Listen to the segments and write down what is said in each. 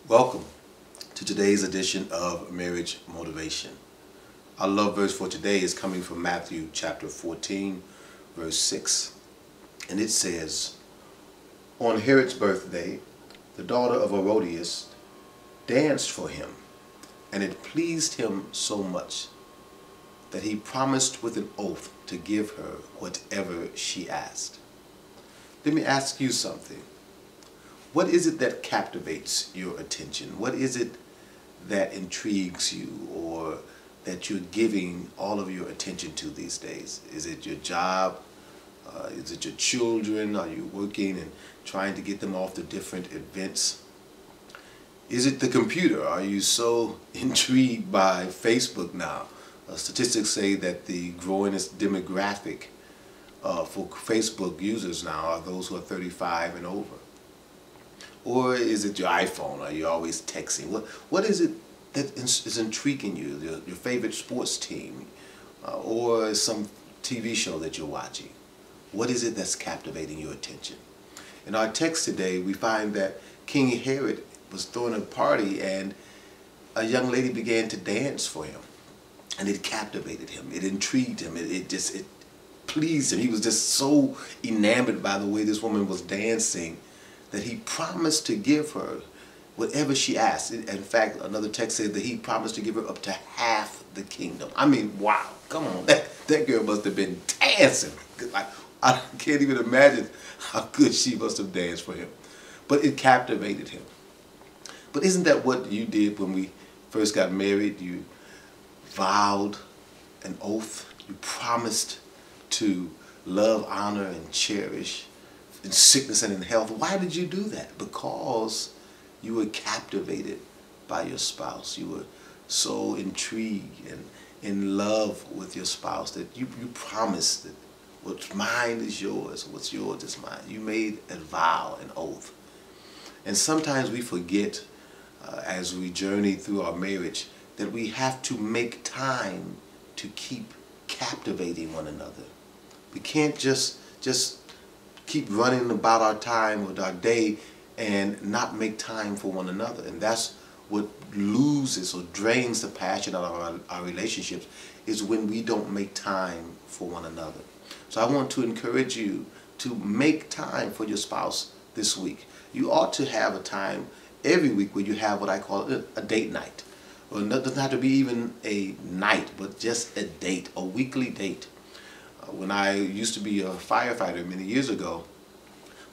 Welcome to today's edition of Marriage Motivation. Our love verse for today is coming from Matthew chapter 14, verse 6. And it says, "On Herod's birthday, the daughter of Herodias danced for him, and it pleased him so much that he promised with an oath to give her whatever she asked." Let me ask you something. What is it that captivates your attention? What is it that intrigues you or that you're giving all of your attention to these days? Is it your job? Is it your children? Are you working and trying to get them off to different events? Is it the computer? Are you so intrigued by Facebook now? Statistics say that the growingest demographic for Facebook users now are those who are 35 and over. Or is it your iPhone? Are you always texting? What is it that is intriguing you? Your favorite sports team? Or some TV show that you're watching? What is it that's captivating your attention? In our text today, we find that King Herod was throwing a party and a young lady began to dance for him. And it captivated him. It intrigued him. It pleased him. He was just so enamored by the way this woman was dancing that he promised to give her whatever she asked. In fact, another text said that he promised to give her up to half the kingdom. I mean, wow, come on. That girl must have been dancing. I can't even imagine how good she must have danced for him. But it captivated him. But isn't that what you did when we first got married? You vowed an oath. You promised to love, honor, and cherish in sickness and in health. Why did you do that? Because you were captivated by your spouse. You were so intrigued and in love with your spouse that you promised that what's mine is yours, what's yours is mine. You made a vow, an oath. And sometimes we forget as we journey through our marriage that we have to make time to keep captivating one another. We can't just keep running about our time or our day and not make time for one another. And that's what loses or drains the passion out of our relationships, is when we don't make time for one another. So I want to encourage you to make time for your spouse this week. You ought to have a time every week where you have what I call a date night. Well, it doesn't have to be even a night, but just a date, a weekly date. When I used to be a firefighter many years ago,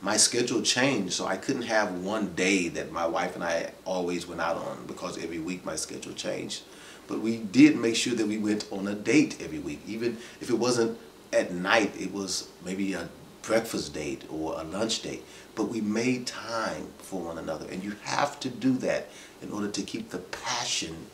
my schedule changed, so I couldn't have one day that my wife and I always went out on, because every week my schedule changed. But we did make sure that we went on a date every week. Even if it wasn't at night, it was maybe a breakfast date or a lunch date. But we made time for one another, and you have to do that in order to keep the passion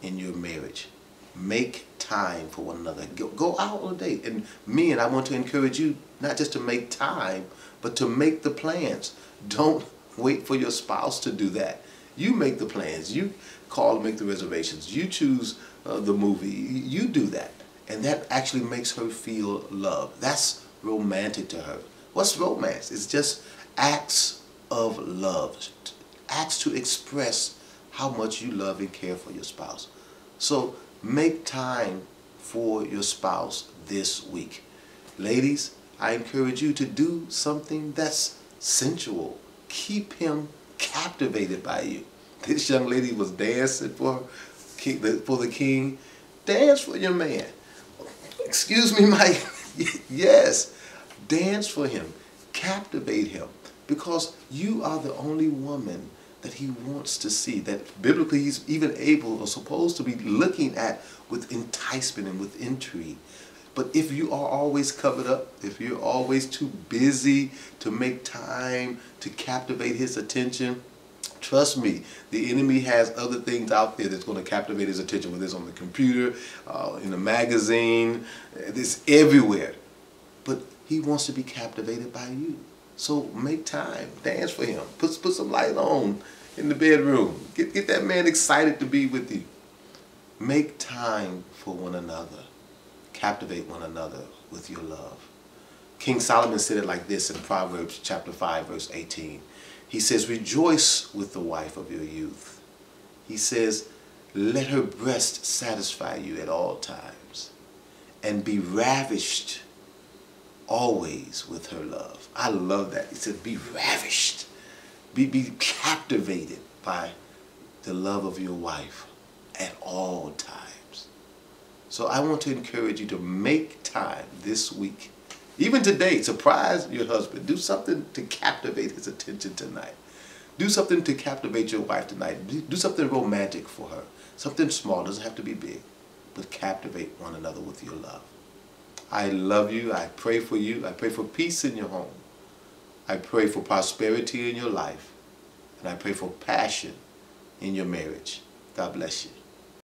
in your marriage. Make time for one another. Go out on a date. And men, I want to encourage you not just to make time, but to make the plans. Don't wait for your spouse to do that. You make the plans. You call and make the reservations. You choose the movie. You do that. And that actually makes her feel loved. That's romantic to her. What's romance? It's just acts of love. Acts to express how much you love and care for your spouse. So make time for your spouse this week. Ladies, I encourage you to do something that's sensual. Keep him captivated by you. This young lady was dancing for the king. Dance for your man. Excuse me, Mike. Yes, dance for him. Captivate him. Because you are the only woman that he wants to see, that biblically he's even able or supposed to be looking at with enticement and with intrigue. But if you are always covered up, if you're always too busy to make time to captivate his attention, trust me, the enemy has other things out there that's going to captivate his attention, whether it's on the computer, in a magazine, it's everywhere. But he wants to be captivated by you. So make time, dance for him, put some light on in the bedroom, get that man excited to be with you. Make time for one another. Captivate one another with your love. King Solomon said it like this in Proverbs chapter 5, verse 18. He says, rejoice with the wife of your youth. He says, let her breast satisfy you at all times, and be ravished always with her love. I love that. He said, be ravished. Be captivated by the love of your wife at all times. So I want to encourage you to make time this week, even today. Surprise your husband. Do something to captivate his attention tonight. Do something to captivate your wife tonight. Do something romantic for her. Something small. Doesn't have to be big, but captivate one another with your love. I love you. I pray for you. I pray for peace in your home. I pray for prosperity in your life. And I pray for passion in your marriage. God bless you.